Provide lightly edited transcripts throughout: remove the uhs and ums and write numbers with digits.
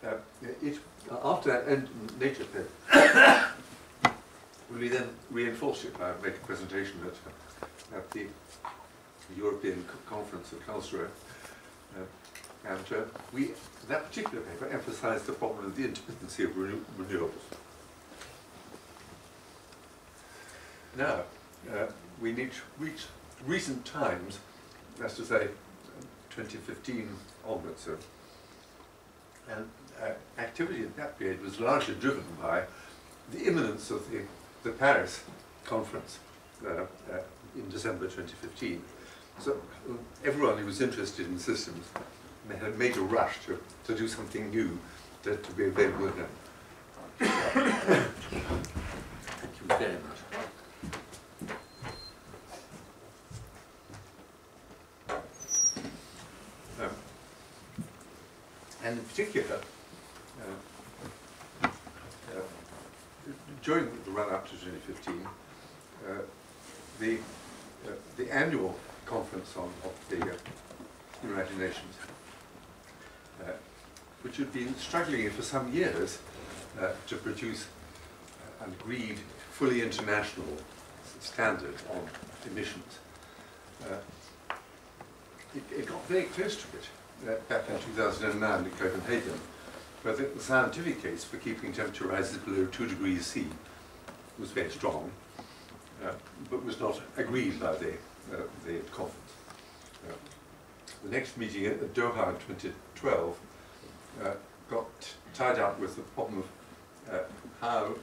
after that and Nature paper, we then reinforced it. I make a presentation at the European Conference at Karlsruhe, and that particular paper emphasized the problem of the intermittency of renewables. Now, we need to reach recent times, that's to say 2015 onwards. And activity at that period was largely driven by the imminence of the Paris conference in December 2015. So everyone who was interested in systems had made a rush to do something new to be available again. Thank you very much. And in particular, during the run-up to 2015, the annual conference of the United Nations, which had been struggling for some years to produce an agreed, fully international standard on emissions, it got very close to it. Back in 2009 in Copenhagen, where the scientific case for keeping temperature rises below 2 degrees C was very strong, but was not agreed by the conference. The next meeting at Doha in 2012 got tied up with the problem of how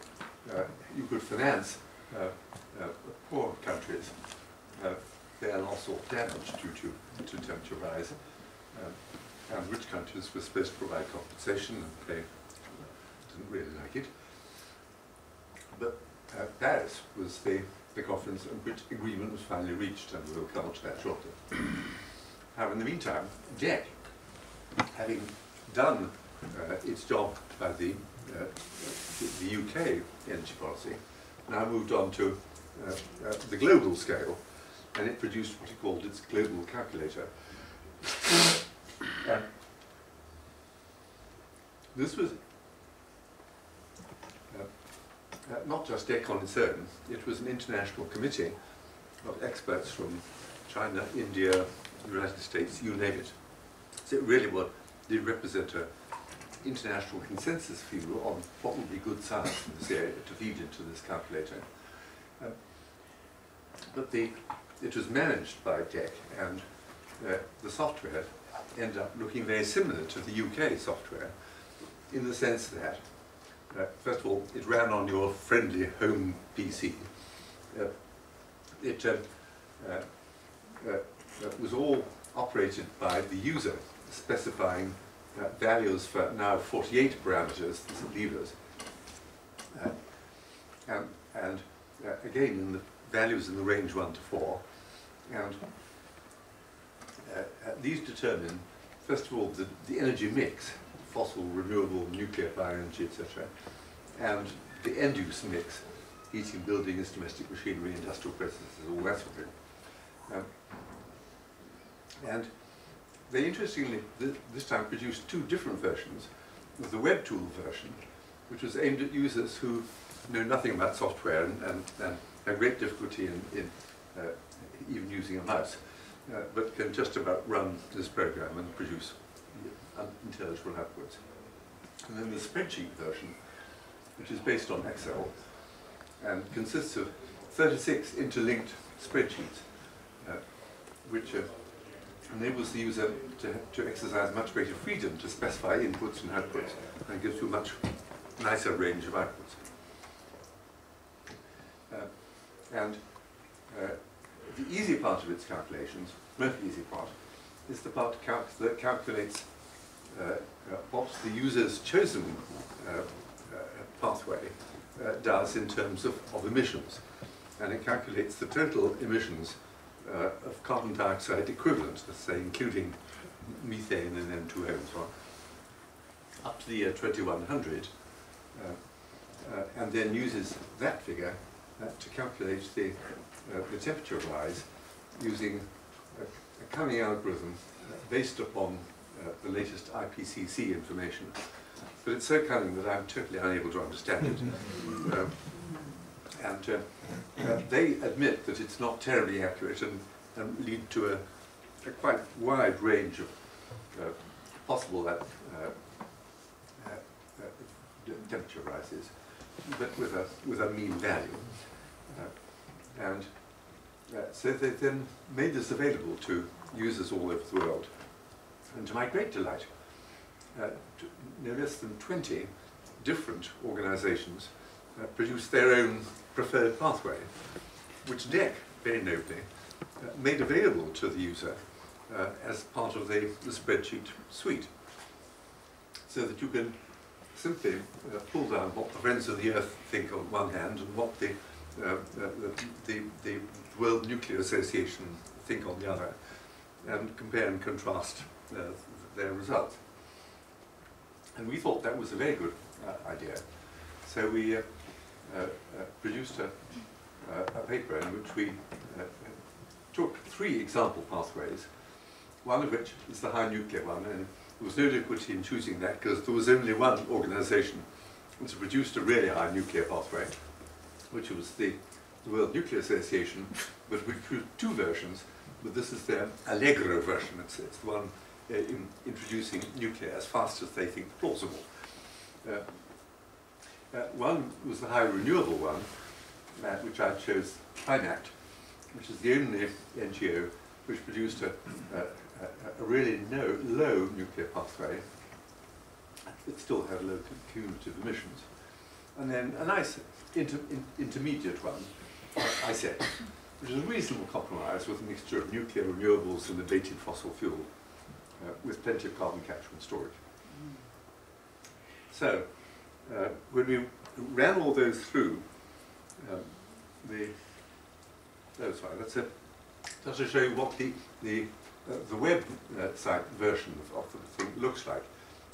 you could finance poor countries their loss or damage due to temperature rise. And rich countries were supposed to provide compensation, and they didn't really like it. But Paris was the conference in which agreement was finally reached, and we'll come on to that shortly. Now, in the meantime, DEC, having done its job by the UK energy policy, now moved on to the global scale, and it produced what it called its global calculator. This was not just DEC on its own, it was an international committee of experts from China, India, the United States, you name it. So it really did represent an international consensus view on what would be good science in this area to feed into this calculator. But it was managed by DEC, and the software ended up looking very similar to the UK software, in the sense that, first of all, it ran on your friendly home PC. It was all operated by the user, specifying values for now 48 parameters, levers, and again in the values in the range 1 to 4, and these determine, first of all, the energy mix, fossil, renewable, nuclear, bioenergy, etc., and the end-use mix, heating, buildings, domestic machinery, industrial processes, all that sort of thing. And they interestingly, this time, produced two different versions. There was the web tool version, which was aimed at users who know nothing about software and have great difficulty in even using a mouse, but can just about run this program and produce intelligible outputs. And then the spreadsheet version, which is based on Excel and consists of 36 interlinked spreadsheets, which enables the user to exercise much greater freedom to specify inputs and outputs, and gives you a much nicer range of outputs. The easy part of its calculations, most easy part, is the part that calculates what the user's chosen pathway does in terms of emissions. And it calculates the total emissions of carbon dioxide equivalent, let's say, including methane and N2O and so on, up to the year 2100, and then uses that figure to calculate the temperature rise using a cunning algorithm based upon the latest IPCC information, but it's so cunning that I'm totally unable to understand it. They admit that it's not terribly accurate and lead to a quite wide range of possible temperature rises, but with a mean value. So they then made this available to users all over the world. And to my great delight, no less than 20 different organizations produced their own preferred pathway, which DEC, very nobly, made available to the user as part of the spreadsheet suite, so that you can simply pull down what the Friends of the Earth think on one hand and what the World Nuclear Association think on the other, and compare and contrast their results. And we thought that was a very good idea. So we produced a paper in which we took 3 example pathways, one of which is the high nuclear one, and there was no difficulty in choosing that because there was only one organization which produced a really high nuclear pathway, which was the World Nuclear Association, but we produced 2 versions, but this is their Allegro version. It's the one introducing nuclear as fast as they think plausible. One was the high renewable one, which I chose Climact, which is the only NGO which produced a really low nuclear pathway. It still had low cumulative emissions. And then a nice intermediate one, ICET, which is a reasonable compromise with a mixture of nuclear, renewables, and abated fossil fuel, with plenty of carbon capture and storage. So, when we ran all those through, that's just to show you what the web site version of the thing looks like.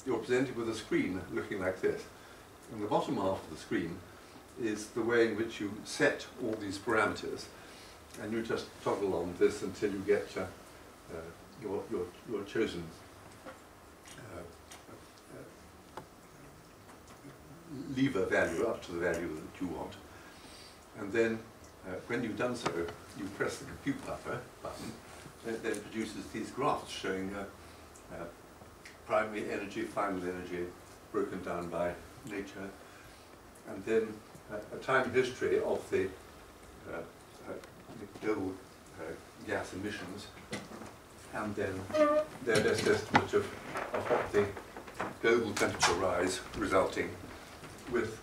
You're presented with a screen looking like this. And the bottom half of the screen is the way in which you set all these parameters, and you just toggle on this until you get your chosen lever value up to the value that you want. And then when you've done so, you press the compute button, and it then produces these graphs showing primary energy, final energy, broken down by nature, and then a time history of the global gas emissions, and then their best estimate of what the global temperature rise resulting, with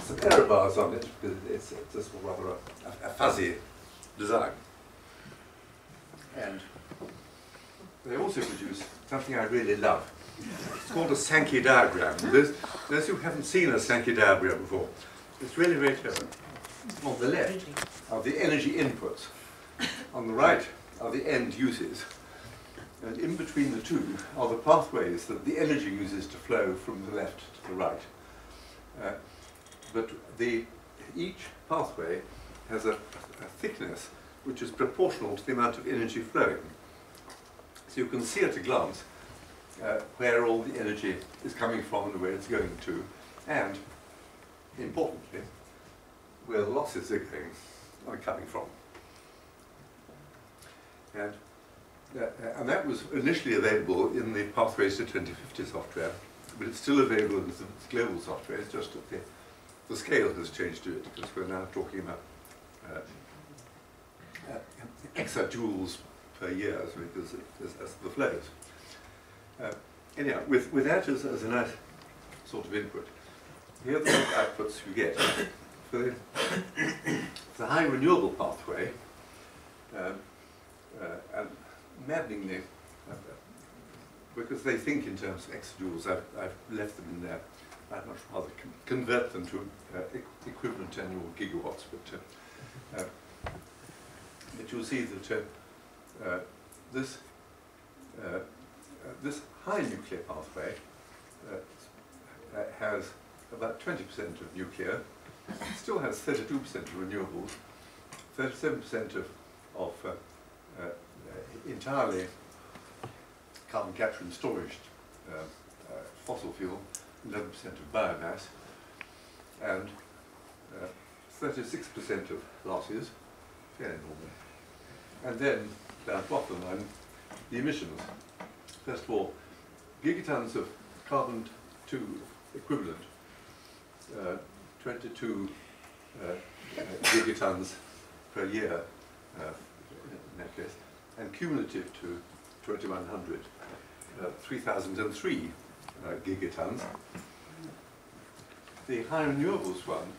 some error bars on it, because it's just rather a fuzzy design. And they also produce something I really love. It's called a Sankey diagram. Those who haven't seen a Sankey diagram before, it's really very clever. On the left are the energy inputs. On the right are the end uses. And in between the two are the pathways that the energy uses to flow from the left to the right. But each pathway has a thickness which is proportional to the amount of energy flowing. So you can see at a glance where all the energy is coming from and where it's going to, and, importantly, where the losses are coming from. And that was initially available in the Pathways to 2050 software, but it's still available in the global software. It's just that the scale has changed to it, because we're now talking about exajoules per year, because as the flows. Anyhow, with that as a nice sort of input, here are the outputs you get. For the high renewable pathway, and maddeningly, because they think in terms of exajoules, I've left them in there. I'd much rather convert them to equivalent annual gigawatts, but you'll see that this high nuclear pathway has about 20% of nuclear, still has 32% of renewables, 37% of entirely carbon capture and storage fossil fuel, 11% of biomass, and 36% of losses, fairly normal. And then, down the bottom line, the emissions. First of all, gigatons of carbon-2 equivalent, 22 gigatons per year in that case, and cumulative to 2100, 3003 gigatons. The high renewables one,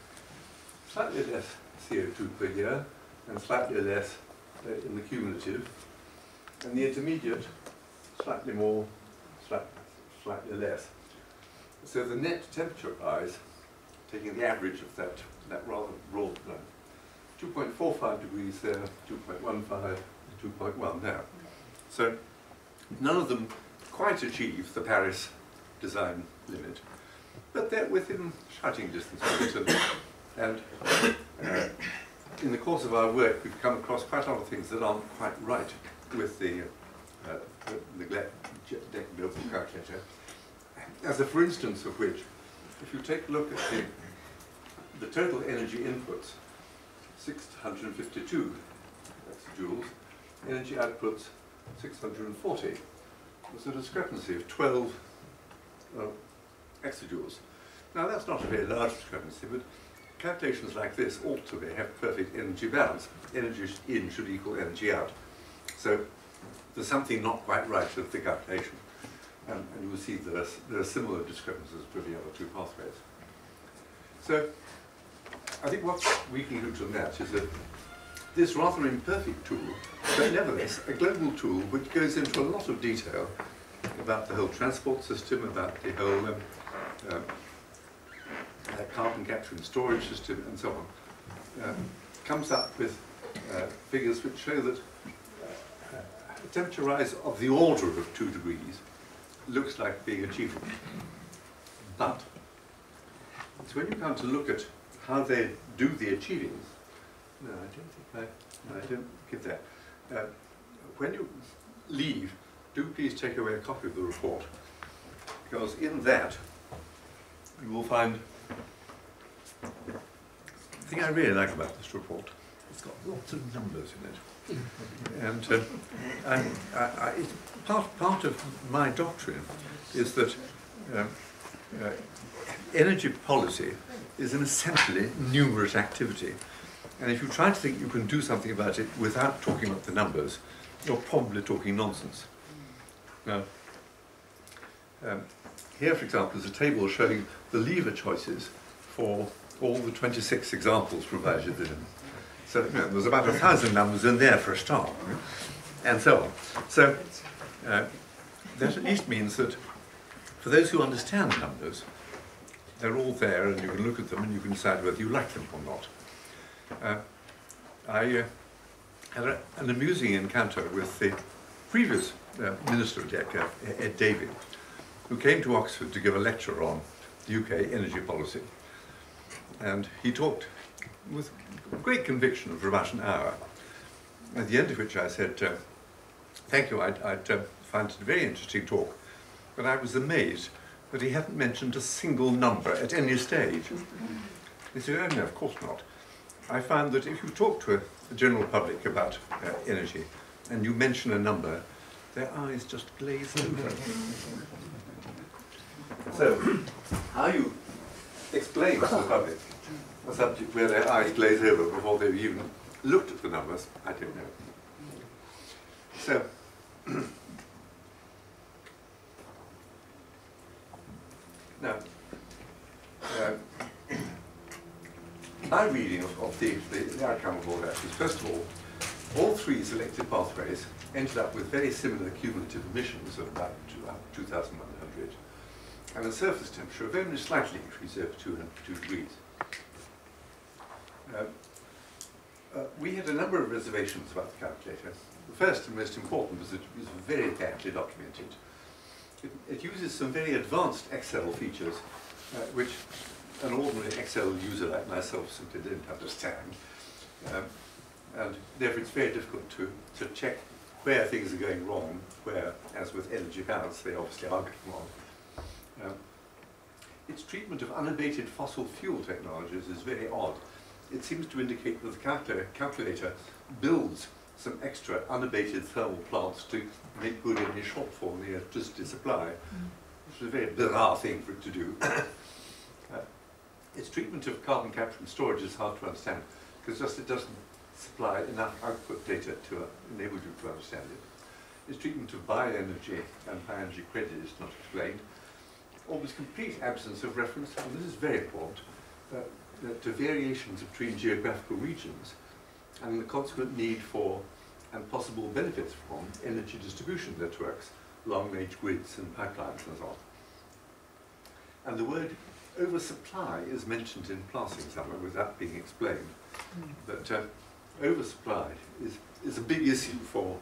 slightly less CO2 per year and slightly less in the cumulative, and the intermediate, slightly more, slightly less. So the net temperature rise, taking the average of that rather broad line, 2.45 degrees there, 2.15, 2.1 there. So none of them quite achieve the Paris design limit, but they're within shouting distance of it. And in the course of our work, we've come across quite a lot of things that aren't quite right with the DECC global calculator. As a for instance of which, if you take a look at the total energy inputs, 652 exajoules, energy outputs 640. There's a discrepancy of 12 exajoules. Now that's not a very large discrepancy, but calculations like this ought to have perfect energy balance. Energy in should equal energy out. So there's something not quite right with the calculation. And you will see there are similar discrepancies to the other two pathways. So I think what we conclude from that is that this rather imperfect tool, but nevertheless a global tool which goes into a lot of detail about the whole transport system, about the whole carbon capture and storage system and so on, comes up with figures which show that a temperature rise of the order of 2 degrees looks like being achievable. But it's when you come to look at how they do the achieving, no, I don't give that. When you leave, do please take away a copy of the report, because in that you will find the thing I really like about this report. It's got lots of numbers in it. And it's part of my doctrine is that energy policy is an essentially numerous activity. And if you try to think you can do something about it without talking about the numbers, you're probably talking nonsense. Now, here, for example, is a table showing the lever choices for all the 26 examples provided in them. So there's about 1,000 numbers in there for a start, and so on. So that at least means that for those who understand numbers, they're all there and you can look at them and you can decide whether you like them or not. I had an amusing encounter with the previous Minister of DECC, Ed Davey, who came to Oxford to give a lecture on UK energy policy. And he talked with great conviction for about an hour, at the end of which I said, thank you, I'd find it a very interesting talk, but I was amazed that he hadn't mentioned a single number at any stage. He said, oh no, of course not. I found that if you talk to the general public about energy and you mention a number, their eyes just glaze over. So, how you explain to the public a subject where their eyes glaze over before they've even looked at the numbers, I don't know. So, now, my reading of the outcome of all that is, first of all three selected pathways ended up with very similar cumulative emissions of about 2,100 and a surface temperature of only slightly increased over 2 degrees. We had a number of reservations about the calculator. The first and most important was that it was very badly documented. It uses some very advanced Excel features, which an ordinary Excel user like myself simply didn't understand. And therefore it's very difficult to check where things are going wrong, where, as with energy balance, they obviously are going wrong. its treatment of unabated fossil fuel technologies is very odd. It seems to indicate that the calculator builds some extra unabated thermal plants to make good any shortfall in the electricity supply, which is a very bizarre thing for it to do. Its treatment of carbon capture and storage is hard to understand, because just it doesn't supply enough output data to enable you to understand it. Its treatment of bioenergy and high-energy credit is not explained. Almost complete absence of reference, and this is very important, to variations between geographical regions and the consequent need for and possible benefits from energy distribution networks, long-range grids and pipelines and so on. And the word oversupply is mentioned in passing somewhere without being explained. But oversupply is a big issue for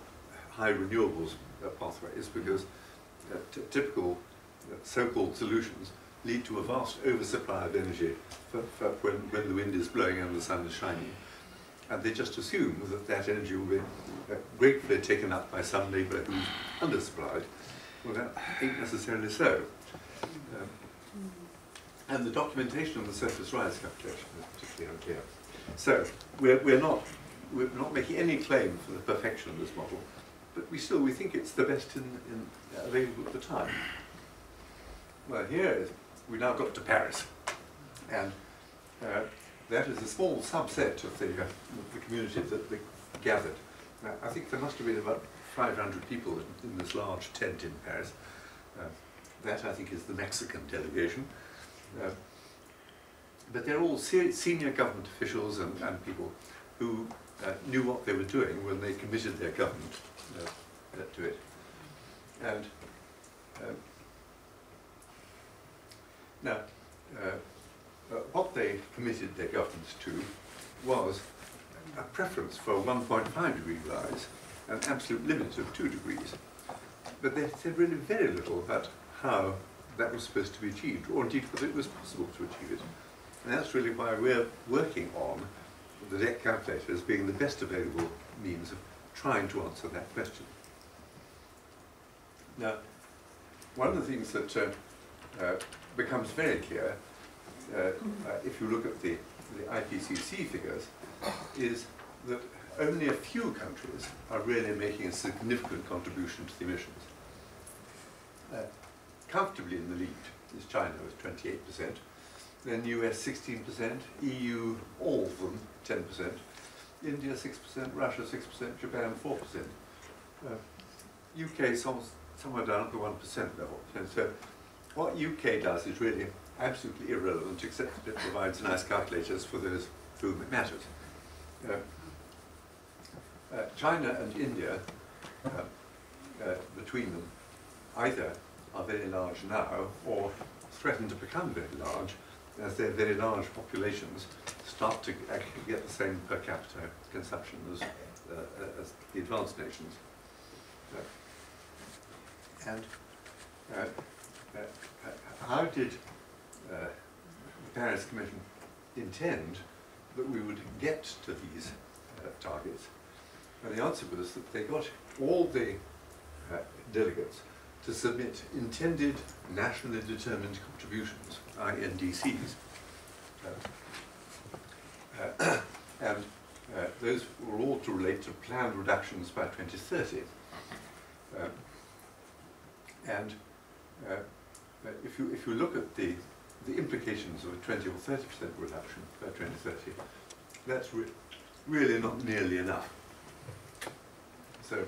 high renewables pathways, because typical so-called solutions lead to a vast oversupply of energy for when the wind is blowing and the sun is shining. And they just assume that that energy will be gratefully taken up by some neighbour who's undersupplied. Well, that ain't necessarily so. And the documentation of the surface rise calculation is particularly unclear. So we're not making any claim for the perfection of this model, but we think it's the best available at the time. Well, we now got to Paris, and that is a small subset of the community that they gathered. I think there must have been about 500 people in this large tent in Paris. That, I think, is the Mexican delegation. But they're all senior government officials and people who knew what they were doing when they committed their government to it. And now, what they committed their governments to was a preference for a 1.5 degree rise, an absolute limit of 2 degrees. But they said really very little about how that was supposed to be achieved, or indeed whether it was possible to achieve it. And that's really why we're working on the DEC calculator as being the best available means of trying to answer that question. Now, one of the things that becomes very clear if you look at the IPCC figures is that only a few countries are really making a significant contribution to the emissions. Comfortably in the lead is China with 28%, then US 16%, EU, all of them, 10%, India 6%, Russia 6%, Japan 4%. UK somewhere down at the 1% level. And so what UK does is really absolutely irrelevant, except that it provides nice calculators for those to whom it matters. China and India, between them, either are very large now or threaten to become very large as their very large populations start to actually get the same per capita consumption as the advanced nations. How did the Paris Commission intend that we would get to these targets? And the answer was that they got all the delegates to submit intended nationally determined contributions, INDCs. And those were all to relate to planned reductions by 2030. If you look at the implications of a 20 or 30% reduction by 2030, that's really not nearly enough. So,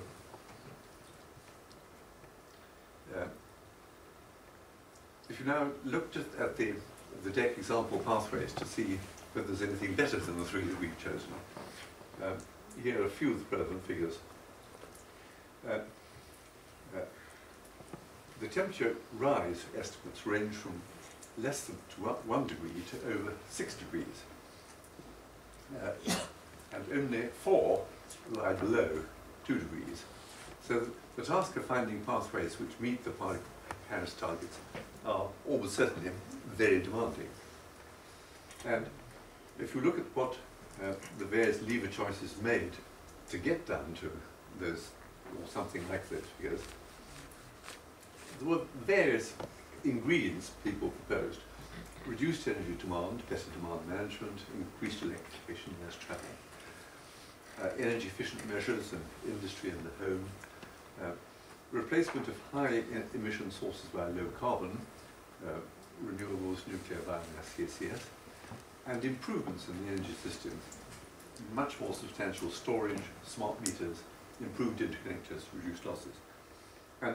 if you now look just at the DEC example pathways to see whether there's anything better than the 3 that we've chosen, here are a few of the relevant figures. The temperature rise estimates range from less than 1 degree to over 6 degrees. And only 4 lie below 2 degrees. So the task of finding pathways which meet the Paris targets are almost certainly very demanding. And if you look at what the various lever choices made to get down to those, or something like those figures, there were various ingredients people proposed. reduced energy demand, better demand management, increased electrification, less travel. Energy efficient measures in industry and the home. Replacement of high emission sources by low carbon, renewables, nuclear, biomass, CCS, and improvements in the energy system. Much more substantial storage, smart meters, improved interconnectors, reduced losses. And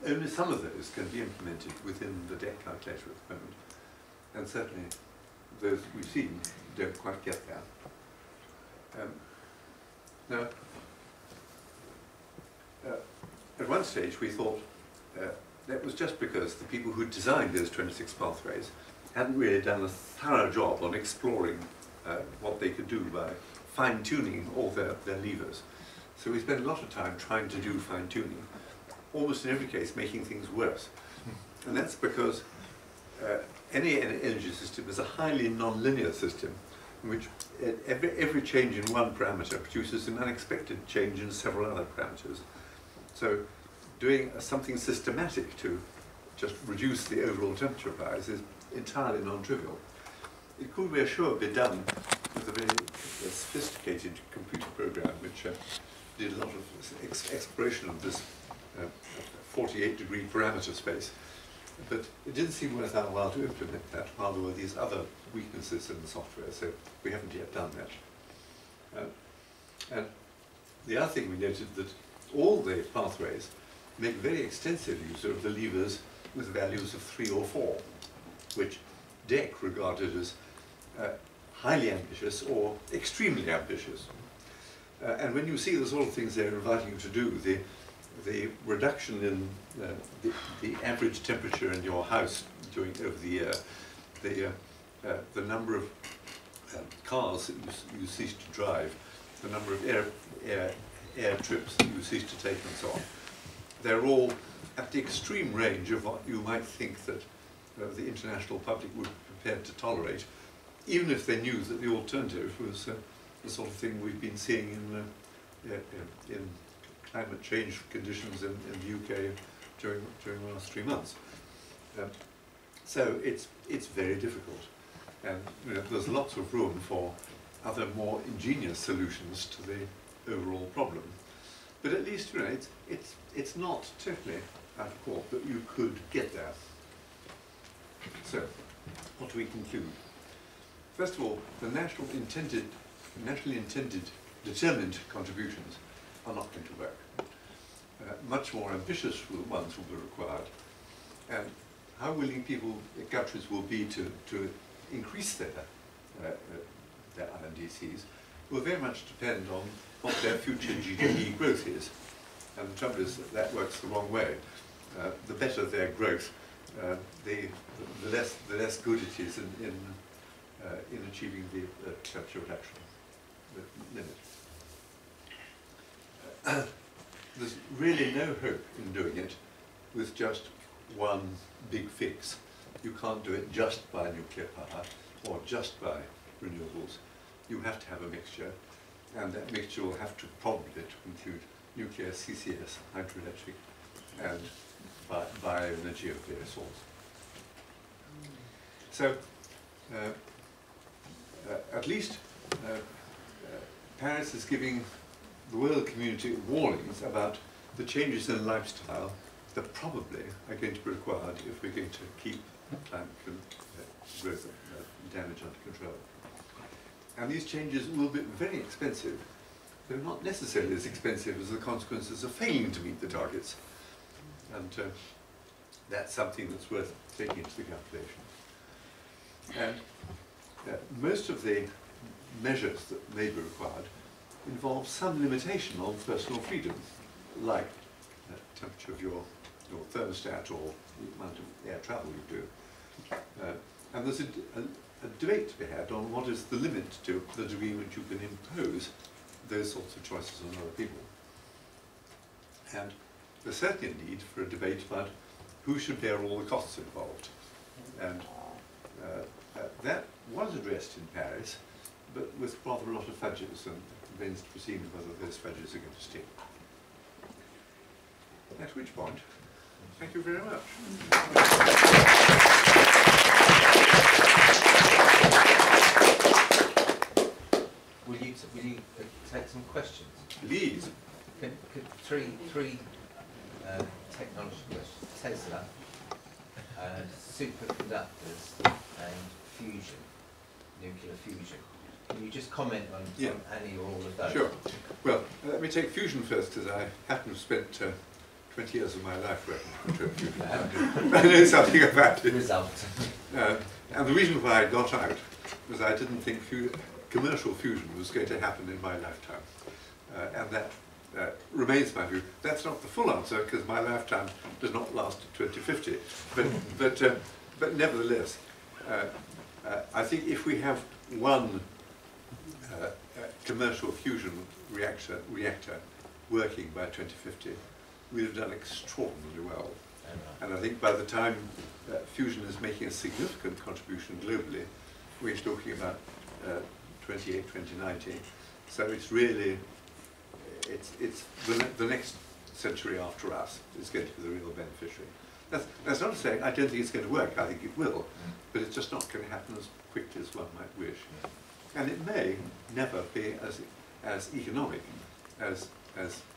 only some of those can be implemented within the debt calculator at the moment. And certainly those we've seen don't quite get there. Now, at one stage we thought that was just because the people who designed those 26 pathways hadn't really done a thorough job on exploring what they could do by fine-tuning all their levers. So we spent a lot of time trying to do fine-tuning, almost in every case making things worse. And that's because any energy system is a highly non-linear system in which every change in one parameter produces an unexpected change in several other parameters. So doing something systematic to just reduce the overall temperature rise is entirely non-trivial. It could, we are sure, be done with a very sophisticated computer program which did a lot of exploration of this 48-degree parameter space. But it didn't seem worth our while to implement that, while there were these other weaknesses in the software, so we haven't yet done that. And the other thing we noted that all the pathways make very extensive use of the levers with values of 3 or 4, which DEC regarded as highly ambitious or extremely ambitious. And when you see the sort of things they're inviting you to do, the reduction in the average temperature in your house over the year, the number of cars that you cease to drive, the number of air trips that you cease to take, and so on. They're all at the extreme range of what you might think that the international public would be prepared to tolerate, even if they knew that the alternative was the sort of thing we've been seeing in climate change conditions in the UK during the last 3 months. So it's very difficult, and there's lots of room for other more ingenious solutions to the overall problem. But at least it's not totally out of court that you could get there. So, what do we conclude? First of all, the nationally intended determined contributions are not going to work. Much more ambitious ones will be required. And how willing countries will be to increase their RNDCs will very much depend on what their future GDP growth is. And the trouble is that works the wrong way. The better their growth, the less good it is in achieving the temperature reduction limit. There's really no hope in doing it with just one big fix. You can't do it just by nuclear power or just by renewables. You have to have a mixture, and that mixture will have to probably include nuclear, CCS, hydroelectric, and bioenergy of various sorts. So, at least Paris is giving the world community warnings about the changes in lifestyle that probably are going to be required if we're going to keep climate growth damage under control. And these changes will be very expensive. They're not necessarily as expensive as the consequences of failing to meet the targets. And that's something that's worth taking into the calculation. And most of the measures that may be required involve some limitation on personal freedom, like the temperature of your thermostat or the amount of air travel you do. And there's a debate to be had on what is the limit to the degree in which you can impose those sorts of choices on other people. And there's certainly a need for a debate about who should bear all the costs involved. And that was addressed in Paris, but with rather a lot of fudges, and remains to be seen whether those fudges are going to stick. At which point, thank you very much. superconductors and fusion, nuclear fusion. Can you just comment on any or all of those? Sure. Well, let me take fusion first, as I happen to have spent 20 years of my life working on fusion. I know something about it. Result. And the reason why I got out was I didn't think commercial fusion was going to happen in my lifetime. And that remains my view. That's not the full answer, because my lifetime does not last to 2050. But nevertheless, I think if we have one commercial fusion reactor working by 2050, we'd have done extraordinarily well. And I think by the time fusion is making a significant contribution globally, we're talking about 2019. So it's really, it's the next century after us is going to be the real beneficiary. That's not to say I don't think it's going to work. I think it will, but it's just not going to happen as quickly as one might wish. And it may never be as economic as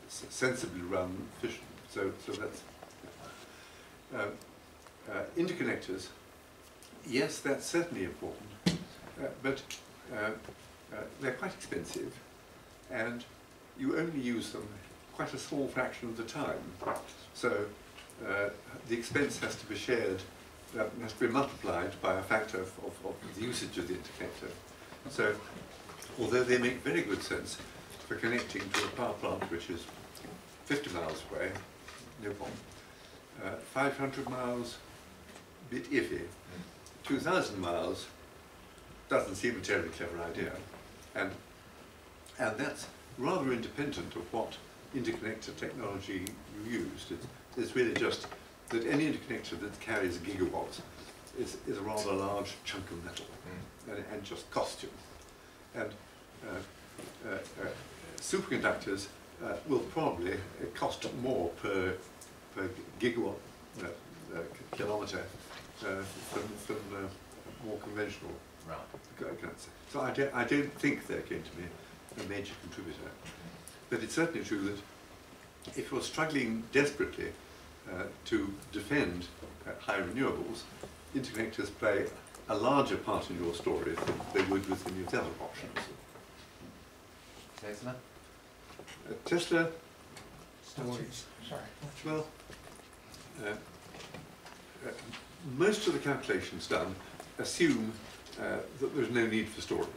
sensibly run fission. So that's interconnectors. Yes, that's certainly important, but they're quite expensive, and you only use them quite a small fraction of the time. So the expense has to be shared, has to be multiplied by a factor of the usage of the interconnector. So although they make very good sense for connecting to a power plant which is 50 miles away, no problem. 500 miles, a bit iffy. 2,000 miles doesn't seem a terribly clever idea. And that's rather independent of what interconnector technology you used. It's really just that any interconnector that carries gigawatts is a rather large chunk of metal and just costs you. And superconductors will probably cost more per gigawatt kilometre than more conventional. Right. So I don't think they're going to be a major contributor. But it's certainly true that if you're struggling desperately to defend high renewables, interconnectors play a larger part in your story than they would with any of the other options. Tesla? Tesla? Sorry. Well, most of the calculations done assume that there's no need for storage,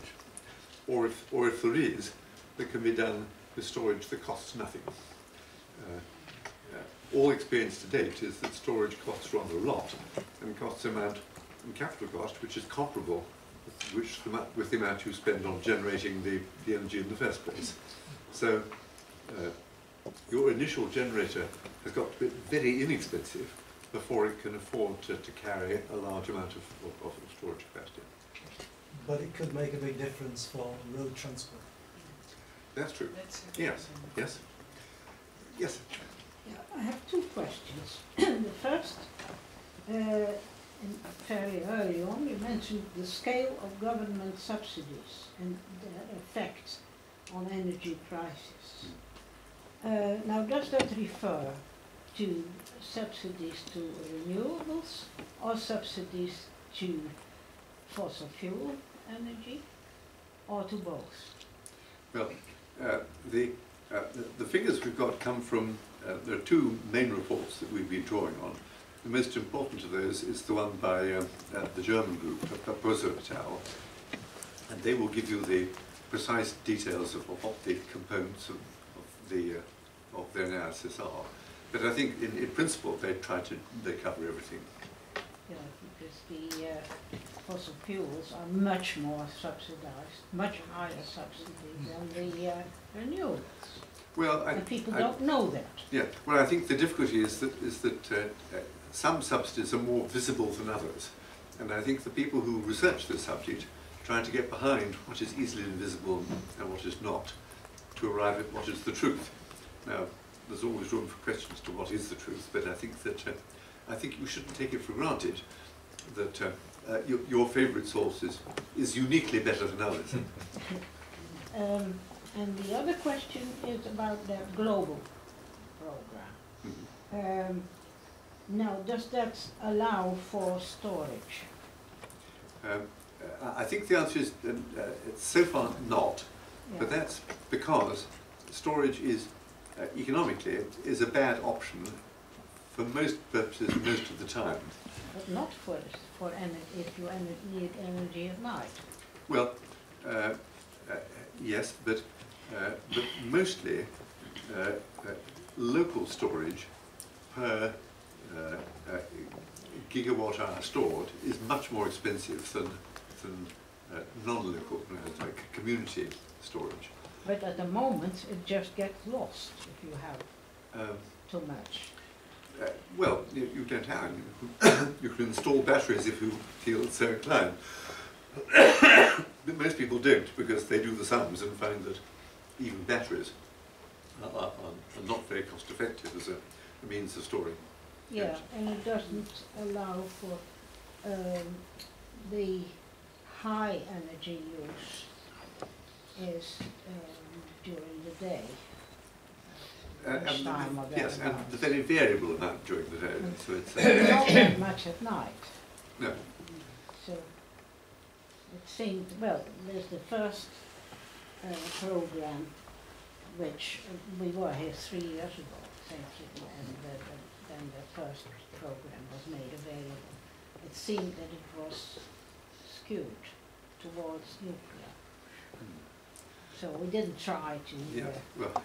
or if there is, that can be done with storage that costs nothing. All experience to date is that storage costs rather a lot, and costs amount in capital cost which is comparable with the amount you spend on generating the energy in the first place. So your initial generator has got to be very inexpensive before it can afford to carry a large amount of storage capacity. But it could make a big difference for road transport. That's true. Yes. Yes. Yes. Yeah, I have two questions. The first, fairly early on, you mentioned the scale of government subsidies and their effect on energy prices. Now, does that refer to subsidies to renewables or subsidies to fossil fuel energy, or to both? Well, the figures we've got come from, there are two main reports that we've been drawing on. The most important of those is the one by the German group, Pozo et al. And they will give you the precise details of what the components of their analysis are. But I think in principle they cover everything. Yeah, because the fossil fuels are much more subsidized, much higher subsidy than the renewables. Well, and people don't know that. Yeah, well, I think the difficulty is that some subsidies are more visible than others. And I think the people who research this subject try to get behind what is easily invisible and what is not, to arrive at what is the truth. Now, there's always room for questions as to what is the truth, but I think that I think you shouldn't take it for granted that your favourite source is uniquely better than others. And the other question is about their global program. Now, does that allow for storage? I think the answer is it's so far not, but Yeah. that's because storage is economically is a bad option for most purposes most of the time. But not for if you need energy at night. Well, yes, but mostly local storage per gigawatt hour stored is much more expensive than non-local, like community storage. But at the moment, it just gets lost if you have too much. Well, you don't have. You can install batteries if you feel so inclined. But most people don't, because they do the sums and find that even batteries are not very cost effective as a means of storing. Yeah, and it doesn't allow for the high energy use is during the day. Which time of Yes, the and night. the very variable amount during the day. So it's Not that much at night. no. So it seemed, well, there's the first program, which we were here 3 years ago, thank you, and then the first program was made available. It seemed that it was skewed towards nuclear. So we didn't try to. Yeah, well,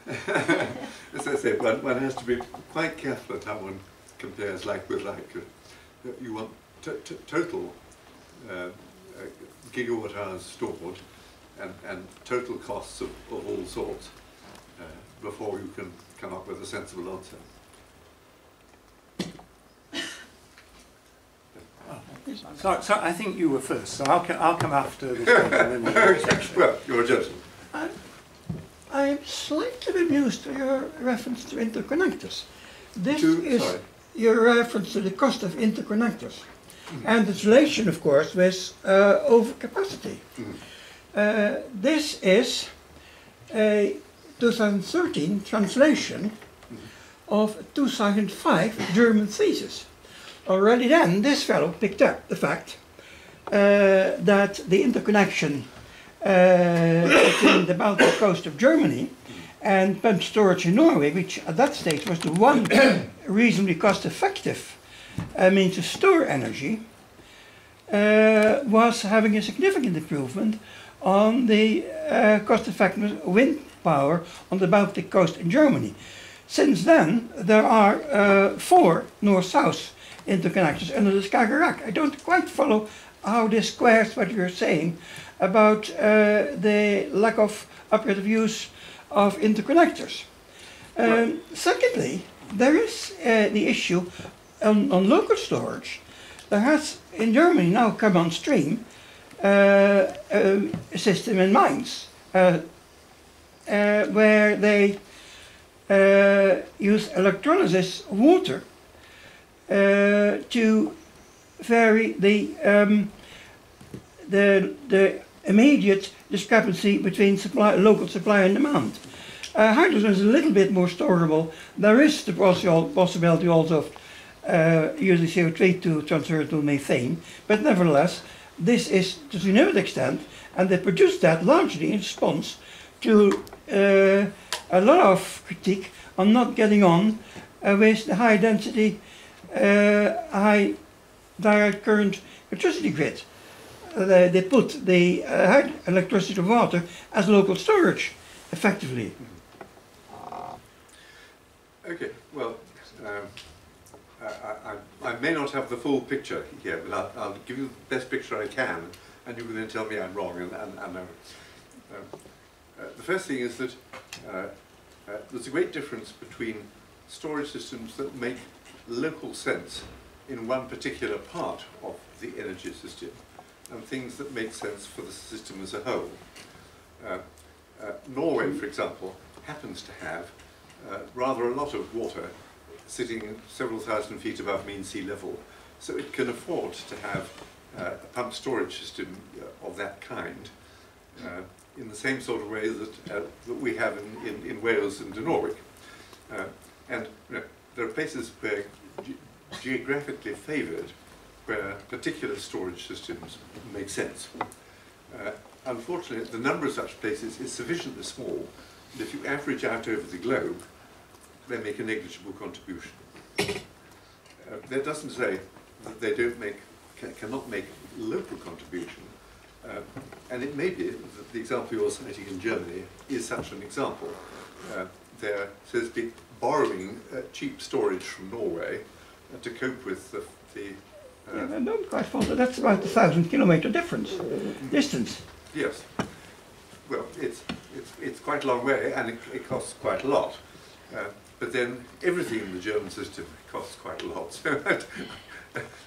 as I say, one has to be quite careful at how one compares like with like. You want total gigawatt hours stored and total costs of all sorts before you can come up with a sensible answer. So I think you were first, so I'll come after this one, and then you. Well, you're a gentleman. I'm slightly bemused by your reference to interconnectors. This To- is sorry. your reference to the cost of interconnectors and its relation, of course, with overcapacity. This is a 2013 translation of a 2005 German thesis. Already then, this fellow picked up the fact that the interconnection between the Baltic coast of Germany and pumped storage in Norway, which at that stage was the one reasonably cost-effective means to store energy, was having a significant improvement on the cost-effectiveness of wind power on the Baltic coast in Germany. Since then, there are 4 north-south interconnectors under the Skagerrak. I don't quite follow how this squares what you're saying about the lack of operative use of interconnectors. Secondly, there is the issue on local storage. There has in Germany now come on stream a system in Mainz where they use electrolysis water to vary the immediate discrepancy between local supply and demand. Hydrogen is a little bit more storable. There is the possibility also of using CO2 to transfer to methane, but nevertheless, this is to a significant extent, and they produce that largely in response to a lot of critique on not getting on with the high density, high direct current electricity grid. They put the electricity to water as local storage, effectively. Okay, well, I may not have the full picture here, but I'll give you the best picture I can, and you can then tell me I'm wrong. The first thing is that there's a great difference between storage systems that make local sense in one particular part of the energy system and things that make sense for the system as a whole. Norway, for example, happens to have rather a lot of water sitting several thousand feet above mean sea level, so it can afford to have a pumped storage system of that kind in the same sort of way that we have in Wales and in Norway. And there are places where geographically favoured where particular storage systems make sense. Unfortunately, the number of such places is sufficiently small that if you average out over the globe, they make a negligible contribution. That doesn't say that they cannot make local contribution, and it may be that the example you're citing in Germany is such an example. They're, so to speak, borrowing cheap storage from Norway to cope with the yeah, no, quite follow. That's about 1,000 kilometre distance. yes. Well, it's quite a long way, and it costs quite a lot. But then everything in the German system costs quite a lot. So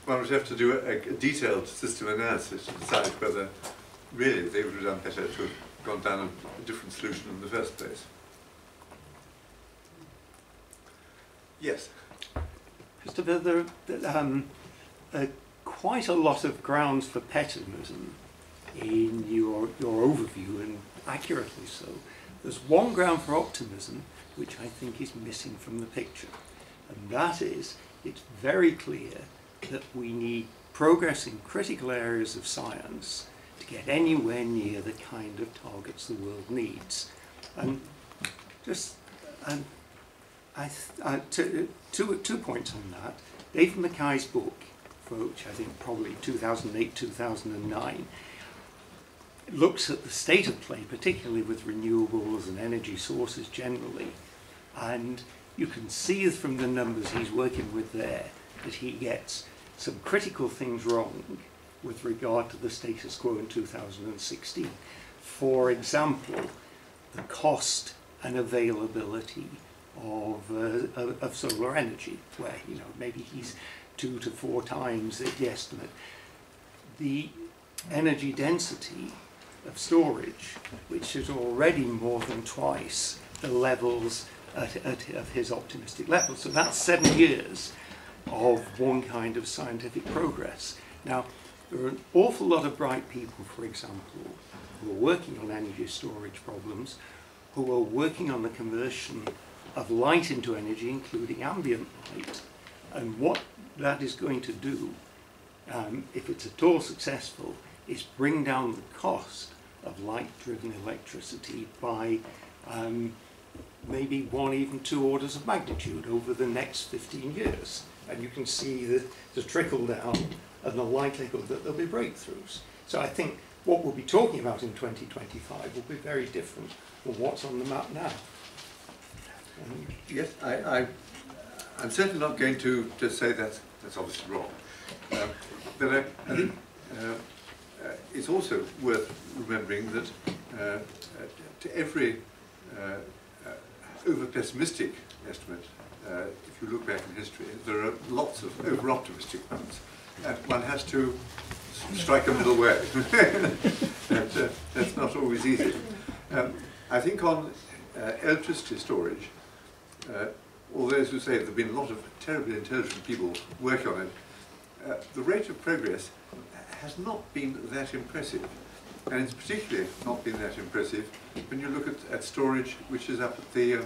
one would have to do a detailed system analysis to decide whether really they would have done better to have gone down a different solution in the first place. Yes. Christopher, there are quite a lot of grounds for pessimism in your overview, and accurately so. There's one ground for optimism which I think is missing from the picture, and that is it's very clear that we need progress in critical areas of science to get anywhere near the kind of targets the world needs. And just two points on that. David Mackay's book, for which I think probably 2008-2009, looks at the state of play, particularly with renewables and energy sources generally, and you can see from the numbers he's working with there that he gets some critical things wrong with regard to the status quo in 2016. For example, the cost and availability of solar energy, where maybe he's 2 to 4 times the estimate. The energy density of storage, which is already more than twice the levels of his optimistic level. So that's 7 years of one kind of scientific progress. Now, there are an awful lot of bright people, for example, who are working on energy storage problems, who are working on the conversion of light into energy, including ambient light. And what that is going to do, if it's at all successful, is bring down the cost of light-driven electricity by maybe 1, even 2 orders of magnitude over the next 15 years. And you can see the trickle down and the likelihood that there'll be breakthroughs. So I think what we'll be talking about in 2025 will be very different from what's on the map now. Yes, I'm certainly not going to just say that's obviously wrong. But I think it's also worth remembering that to every over-pessimistic estimate, if you look back in history, there are lots of over-optimistic ones. And one has to strike a middle way. That's not always easy. I think on electricity storage, although, as you say, there have been a lot of terribly intelligent people working on it, the rate of progress has not been that impressive. And it's particularly not been that impressive when you look at storage, which is up at the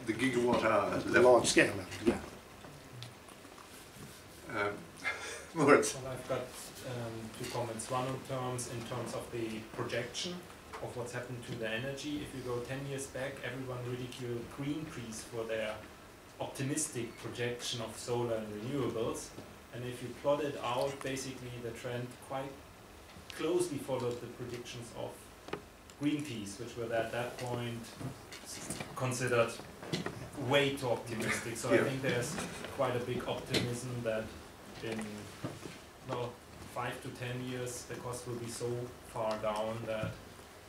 gigawatt hour level. Large scale level, yeah. Moritz. Well, I've got 2 comments. One in terms of the projection of what's happened to the energy. If you go 10 years back, everyone ridiculed Greenpeace for their optimistic projection of solar and renewables. And if you plot it out, basically the trend quite closely followed the predictions of Greenpeace, which were at that point considered way too optimistic. So Yeah. I think there's quite a big optimism that in 5 to 10 years the cost will be so far down that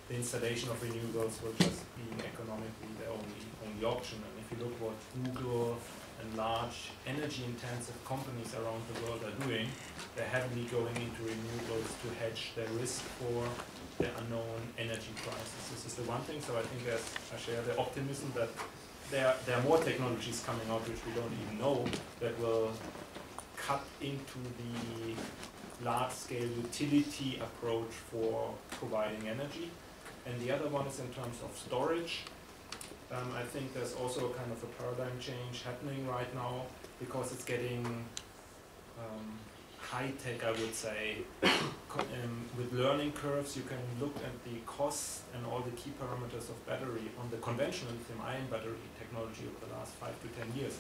the installation of renewables will just be economically the only option. And if you look what Google and large energy-intensive companies around the world are doing, they're heavily going into renewables to hedge their risk for the unknown energy crisis. This is the one thing. So I think I share the optimism that there are more technologies coming out which we don't even know that will cut into the large-scale utility approach for providing energy. And the other one is in terms of storage. I think there's also kind of a paradigm change happening right now, because it's getting high-tech, I would say. With learning curves, you can look at the costs and all the key parameters of battery on the conventional lithium-ion battery technology over the last 5 to 10 years.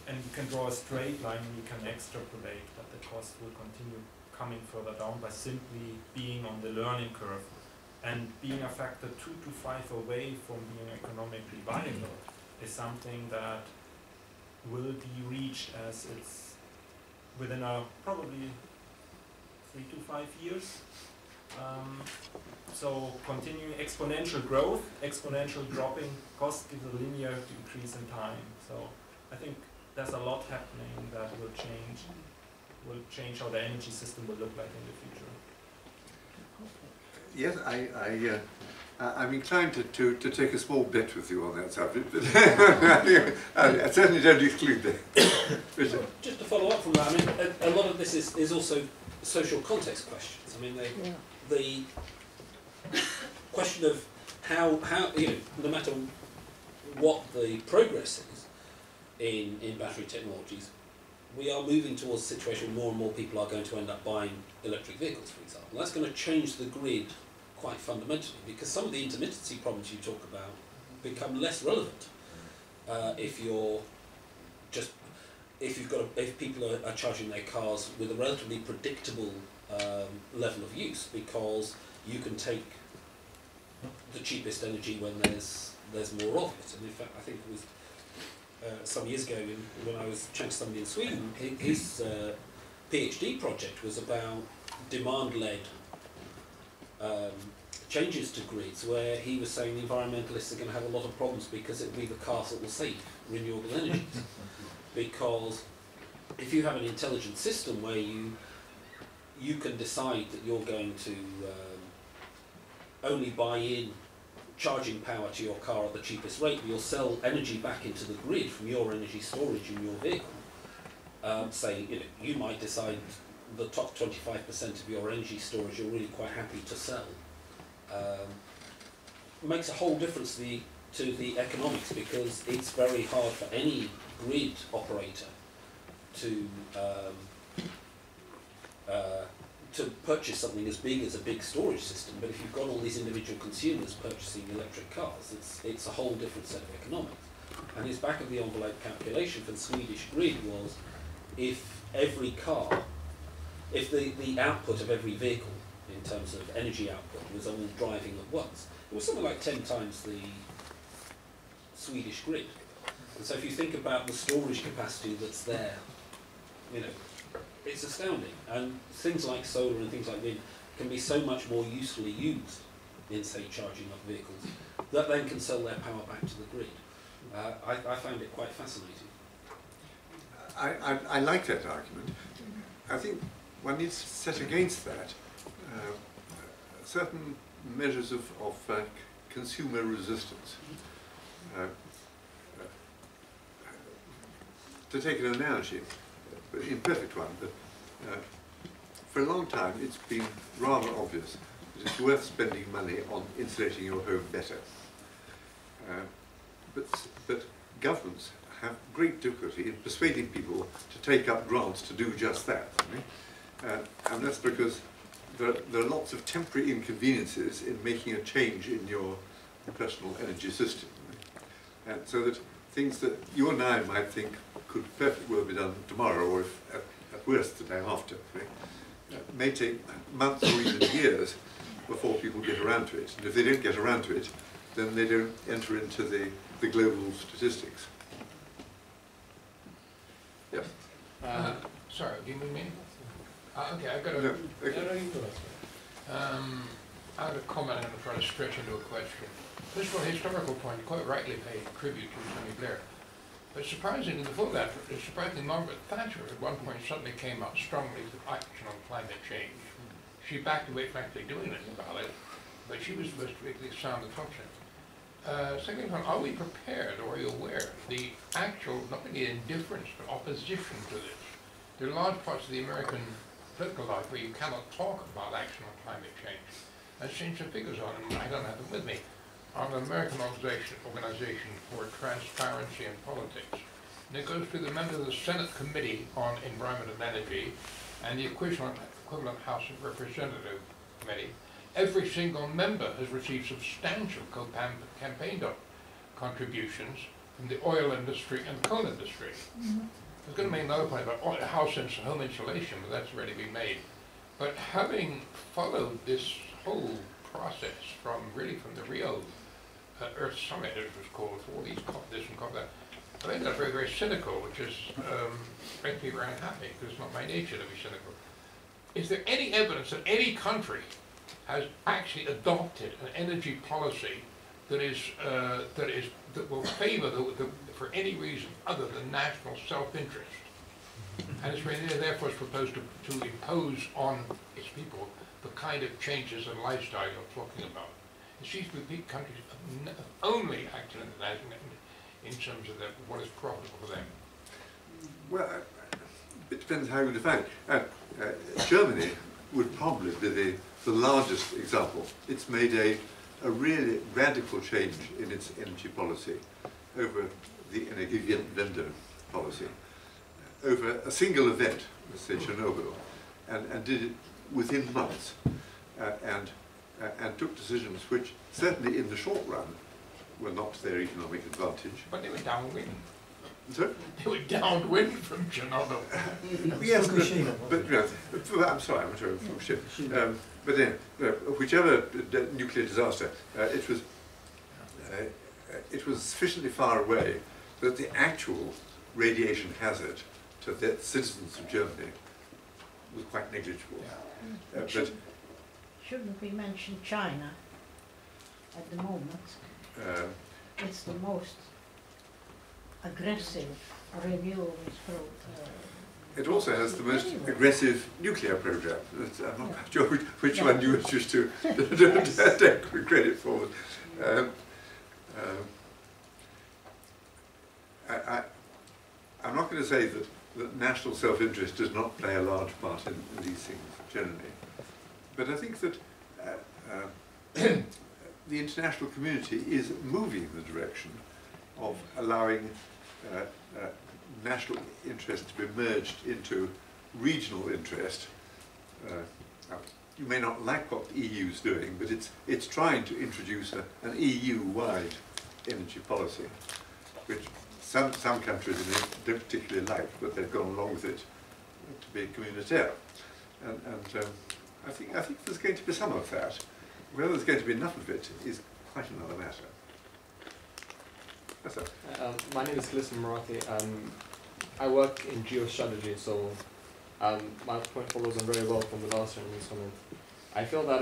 And you can draw a straight line and you can extrapolate that the cost will continue coming further down by simply being on the learning curve. And being a factor 2 to 5 away from being economically viable is something that will be reached as it's within probably 3 to 5 years. So continuing exponential growth, exponential dropping cost gives a linear decrease in time. So I think there's a lot happening that will change how the energy system will look like in the future. Yes, I'm inclined to take a small bet with you on that subject, but I certainly don't exclude that. Richard? Just to follow up from that, I mean, a lot of this is also social context questions. I mean, the question of how no matter what the progress is in battery technologies, we are moving towards a situation where more and more people are going to end up buying electric vehicles, for example. That's going to change the grid quite fundamentally, because some of the intermittency problems you talk about become less relevant if people are charging their cars with a relatively predictable level of use, because you can take the cheapest energy when there's more of it. And in fact, I think it was some years ago when I was chatting to somebody in Sweden, his PhD project was about demand-led changes to grids, where he was saying the environmentalists are going to have a lot of problems because it will be the cars that will save renewable energies. Because if you have an intelligent system where you can decide that you're going to only buy in charging power to your car at the cheapest rate, but you'll sell energy back into the grid from your energy storage in your vehicle. Say, you might decide the top 25% of your energy storage you're really quite happy to sell. Makes a whole difference to the economics, because it's very hard for any grid operator to purchase something as big as a big storage system. But if you've got all these individual consumers purchasing electric cars, it's a whole different set of economics. And his back of the envelope calculation for the Swedish grid was, if every car, if the output of every vehicle in terms of energy output was all driving at once, it was something like 10 times the Swedish grid. And so if you think about the storage capacity that's there, it's astounding. And things like solar and things like wind can be so much more usefully used in, say, charging up vehicles, that then can sell their power back to the grid. I found it quite fascinating. I like that argument. I think one needs to set against that certain measures of consumer resistance. To take an analogy, an imperfect one, but for a long time it's been rather obvious that it's worth spending money on insulating your home better. But governments have great difficulty in persuading people to take up grants to do just that. And that's because there are lots of temporary inconveniences in making a change in your personal energy system. And so that things that you and I might think could perfectly well be done tomorrow, or if, at worst the day after, may take months or even years before people get around to it. And if they don't get around to it, then they don't enter into the global statistics. Yes? Sorry, do you mean me? Okay, I've got a... No, okay. I had a comment and I'm trying to stretch into a question. This is a historical point, you quite rightly paid tribute to Tony Blair. But surprisingly, before that, surprisingly, Margaret Thatcher at one point suddenly came out strongly with action on climate change. She backed away, frankly, doing it about it, but she was the most strictly sound of function. Second one, are we prepared, or are you aware, the actual, not only indifference, but opposition to this? There are large parts of the American political life where you cannot talk about action on climate change. I've seen some figures on it, and I don't have them with me. on the American Organization for Transparency in Politics. And it goes to the members of the Senate Committee on Environment and Energy and the equivalent House of Representatives Committee. Every single member has received substantial campaign contributions from the oil industry and coal industry. I was going to make another point about house and home insulation, but that's already been made. But having followed this whole process from the Rio Earth Summit, as it was called, for all these this and that, I think that's very, very cynical, which is frankly very unhappy, because it's not my nature to be cynical. Is there any evidence that any country has actually adopted an energy policy that will favour for any reason other than national self-interest, and it's really therefore proposed to impose on its people the kind of changes in lifestyle you're talking about? It seems to be countries only acting in terms of what is profitable for them. Well, it depends how you define it. Germany would probably be the largest example. It's made a really radical change in its energy policy over the Energiewende policy, over a single event, let's say Chernobyl, and did it within months, and took decisions which certainly in the short run were not to their economic advantage. But they were downwind. Sorry? They were downwind from Chernobyl. Yes, but I'm sorry, I'm sorry, Fukushima. But then, whichever nuclear disaster, it was sufficiently far away that the actual radiation hazard to the citizens of Germany was quite negligible. But shouldn't we mention China at the moment? It's the most aggressive renewables it also has the most aggressive nuclear program. I'm not quite sure which one you wish to take credit for. I'm not going to say that national self-interest does not play a large part in these things generally, but I think that the international community is moving in the direction of allowing national interest to be merged into regional interest. You may not like what the EU is doing, but it's trying to introduce an EU-wide energy policy, which some countries don't particularly like, but they've gone along with it to be communautaire. And I think there's going to be some of that. Whether there's going to be enough of it is quite another matter. Yes, sir. My name is Glissen Marathi. I work in geostrategy, so my point follows on very well from the last gentleman's comment. I feel that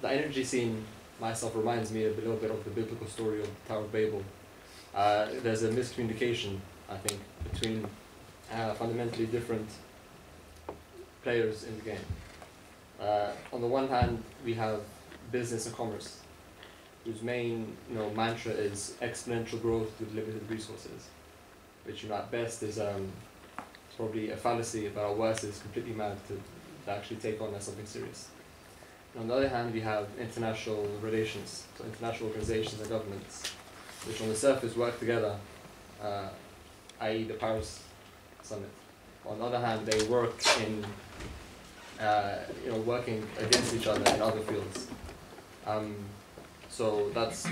the energy scene myself reminds me a little bit of the biblical story of the Tower of Babel. There's a miscommunication, I think, between fundamentally different players in the game. On the one hand, we have business and commerce, whose main mantra is exponential growth with limited resources, which at best is probably a fallacy, but at worst is completely mad to actually take on as something serious. And on the other hand, we have international relations, so international organizations and governments, which on the surface work together, i.e. the Paris Summit. On the other hand, they work in working against each other in other fields. So that's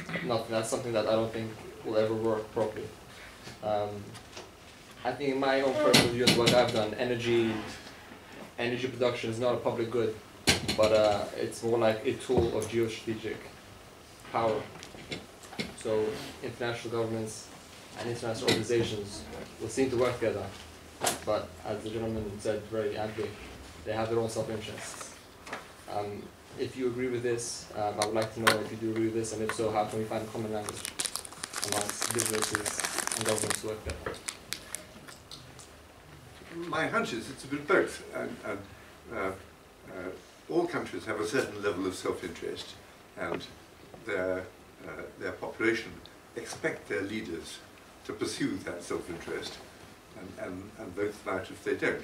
something that I don't think will ever work properly. I think in my own personal view and what I've done, energy production is not a public good, but it's more like a tool of geostrategic power. So international governments and international organizations will seem to work together, but as the gentleman said very amply, they have their own self-interests. If you agree with this, I would like to know if you do agree with this, and if so, how can we find a common language amongst businesses and governments to work together? My hunch is it's a bit of both, and all countries have a certain level of self-interest, and their population expect their leaders to pursue that self-interest and vote them out if they don't.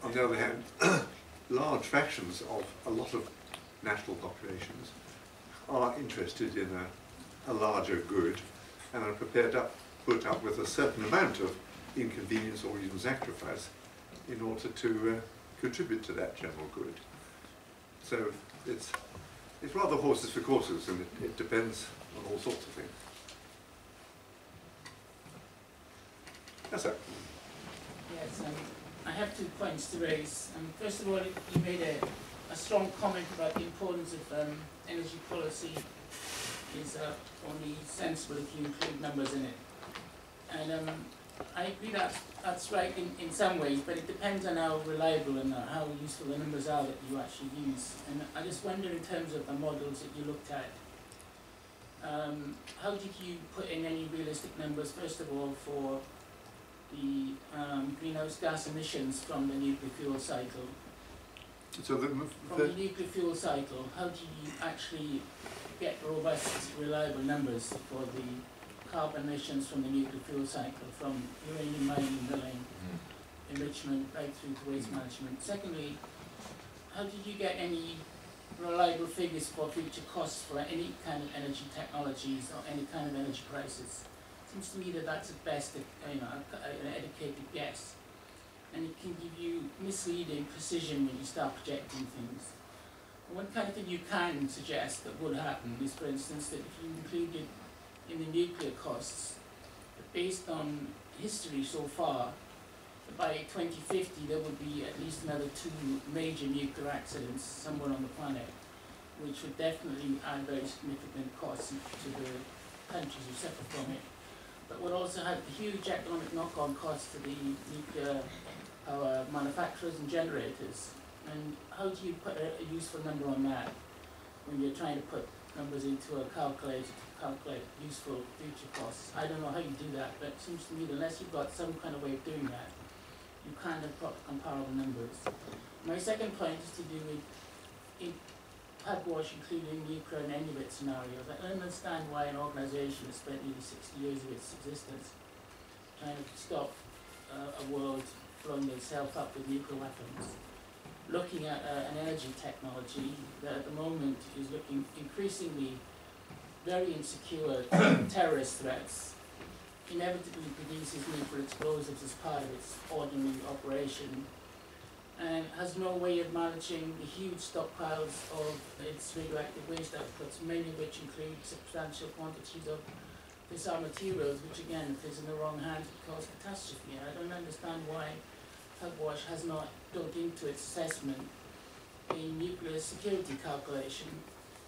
On the other hand, large fractions of a lot of national populations are interested in a larger good and are prepared to put up with a certain amount of inconvenience or even sacrifice in order to contribute to that general good. So it's rather horses for courses, and it depends on all sorts of things. Yes, sir. Yes, I have 2 points to raise. First of all, you made a strong comment about the importance of energy policy is only sensible if you include numbers in it. And I agree that's right in some ways, but it depends on how reliable and how useful the numbers are that you actually use. And I just wonder, in terms of the models that you looked at, how did you put in any realistic numbers, first of all, for the greenhouse gas emissions from the nuclear fuel cycle? So from the nuclear fuel cycle, how do you actually get robust, reliable numbers for the carbon emissions from the nuclear fuel cycle, from uranium mining, milling, enrichment, right through to waste management? Secondly, how did you get any reliable figures for future costs for any kind of energy technologies or any kind of energy prices? It seems to me that that's at best an educated guess, and it can give you misleading precision when you start projecting things. One kind of thing you can suggest that would happen is, for instance, that if you included in the nuclear costs, that based on history so far, that by 2050 there would be at least another 2 major nuclear accidents somewhere on the planet, which would definitely add very significant costs to the countries who suffer from it, but would also have huge economic knock-on costs to the nuclear power manufacturers and generators. And how do you put a useful number on that when you're trying to put numbers into a calculator to calculate useful future costs? I don't know how you do that, but it seems to me that unless you've got some kind of way of doing that, you can't have proper comparable numbers. My second point is to do with Pugwash including nuclear and NUIT scenarios. I don't understand why an organisation has spent nearly 60 years of its existence trying to stop a world blowing itself up with nuclear weapons, looking at an energy technology that at the moment is looking increasingly very insecure terrorist threats, inevitably produces nuclear explosives as part of its ordinary operation, and has no way of managing the huge stockpiles of its radioactive waste outputs, many of which include substantial quantities of fissile materials, which again, if it's in the wrong hands, would cause catastrophe. I don't understand why Pugwash has not dug into its assessment a nuclear security calculation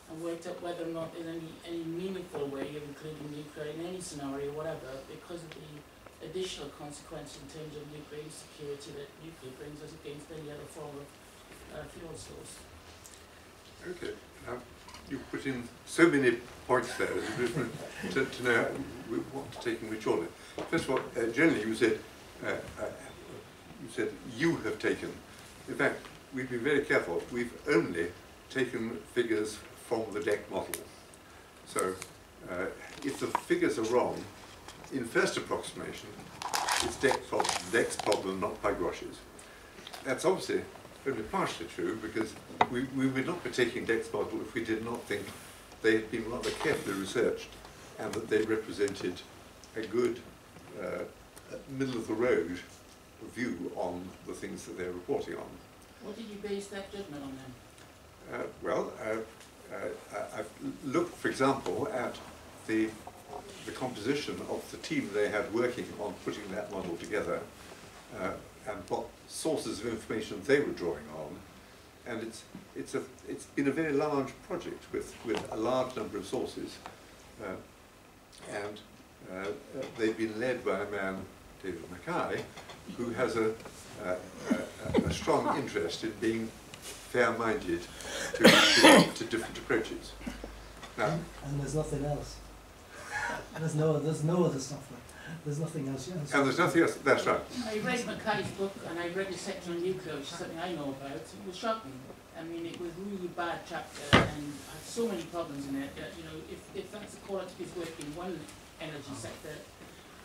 and worked out whether or not there's any meaningful way of including nuclear in any scenario, whatever, because of the additional consequences in terms of nuclear insecurity that nuclear brings us against any other form of fuel source. Okay. You put in so many points there to know what to take in which order. First of all, generally you said you have taken. In fact, we've been very careful. We've only taken figures from the DEC model. So if the figures are wrong, in first approximation, it's DEC's problem, not Pugwash's. That's obviously only partially true, because we would not be taking DEC's model if we did not think they had been rather carefully researched and that they represented a good middle-of-the-road view on the things that they're reporting on. What did you base that judgment on then? I've looked, for example, at the composition of the team they had working on putting that model together, and what sources of information they were drawing on, and it's been a very large project with a large number of sources, and they've been led by a man, David Mackay, who has a strong interest in being fair-minded to different approaches. Now, and there's nothing else. There's no other software. There's nothing else. Yes. And there's nothing else. That's right. I read Mackay's book, and I read his section on nuclear, which is something I know about. It was shocking. I mean, it was a really bad chapter and had so many problems in it. You know, if that's the quality of his work in one energy sector,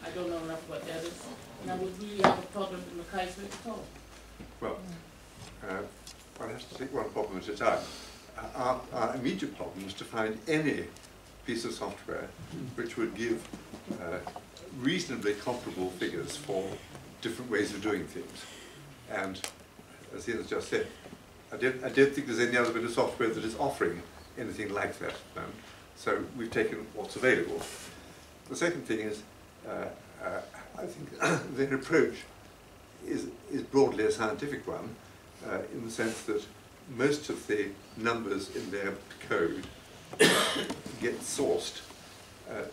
I don't know enough about the others, and I would really have a problem with Mackay's work at all. Well, one has to take one problem at a time. our immediate problem was to find any piece of software which would give reasonably comparable figures for different ways of doing things. And as Ian has just said, I don't think there's any other bit of software that is offering anything like that. So we've taken what's available. The second thing is, I think their approach is broadly a scientific one, in the sense that most of the numbers in their code get sourced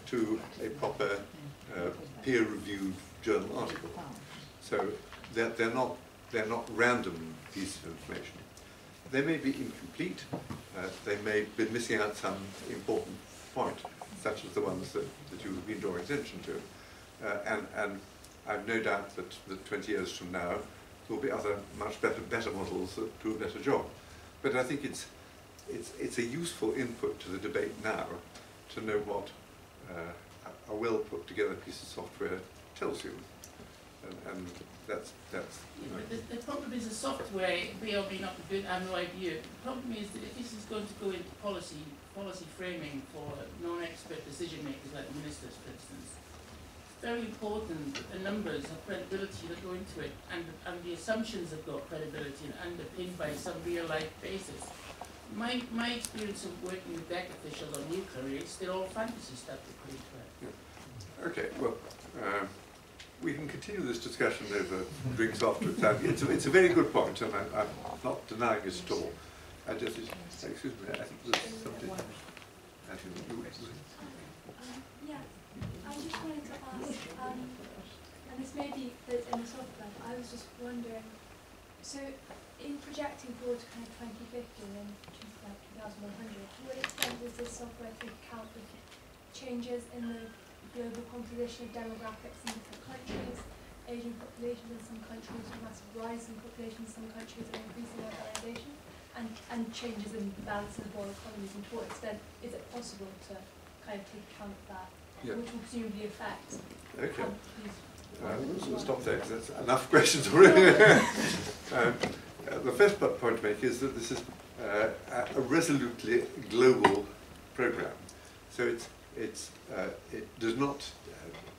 to a proper peer-reviewed journal article. So they're not random pieces of information. They may be incomplete. They may be missing out some important point, such as the ones that you've been drawing attention to. And I've no doubt that 20 years from now, there will be other much better models that do a better job. But I think it's a useful input to the debate now to know what a well put together piece of software tells you, and that's you know. The problem is the software may or may not be good. I have no idea. The problem is that if this is going to go into policy framing for non-expert decision makers like ministers, for instance, it's very important that the numbers of credibility that go into it, and the assumptions have got credibility and underpinned by some real life basis. My experience of working with DEC officials on nuclear is they're all fantasy stuff to put into it. Yeah. Okay, well, we can continue this discussion over drinks after time. It's a very good point, and I'm not denying it at all. I just, excuse me, I think there's something. Yeah, I just wanted to ask, and this may be in the software, but I was just wondering, so in projecting forward to kind of 2050 and 2100, to what extent does this software take account of changes in the global composition of demographics in different countries, aging populations in some countries, a massive rise in populations in some countries, and increasing urbanization, and changes in the balance of world economies, and to what extent is it possible to kind of take account of that, which will presumably affect countries. We'll stop there, because that's enough questions already. The first point to make is that this is a resolutely global program. So it does not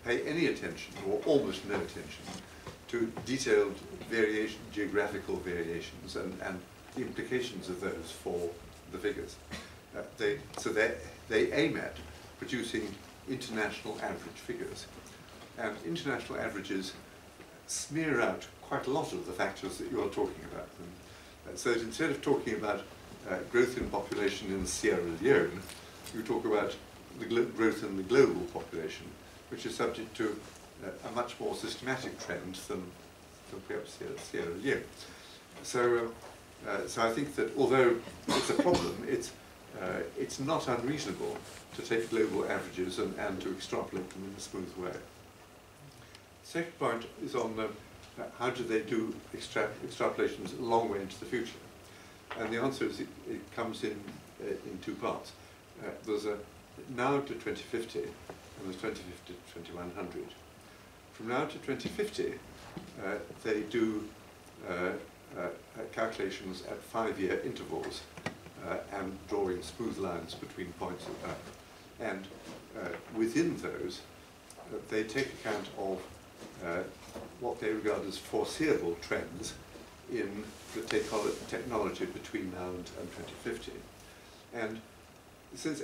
pay any attention, or almost no attention, to detailed geographical variations and the implications of those for the figures. They aim at producing international average figures. And international averages smear out quite a lot of the factors that you're talking about. And so that instead of talking about growth in population in Sierra Leone, you talk about the growth in the global population, which is subject to a much more systematic trend than perhaps Sierra Leone. So I think that although it's a problem, it's not unreasonable to take global averages and to extrapolate them in a smooth way. Second point is on how do they do extrapolations a long way into the future? And the answer is it comes in two parts. There's a now to 2050, and there's 2050 to 2100. From now to 2050, they do calculations at 5-year intervals and drawing smooth lines between points of time. And within those, they take account of what they regard as foreseeable trends in the technology between now and 2050. And since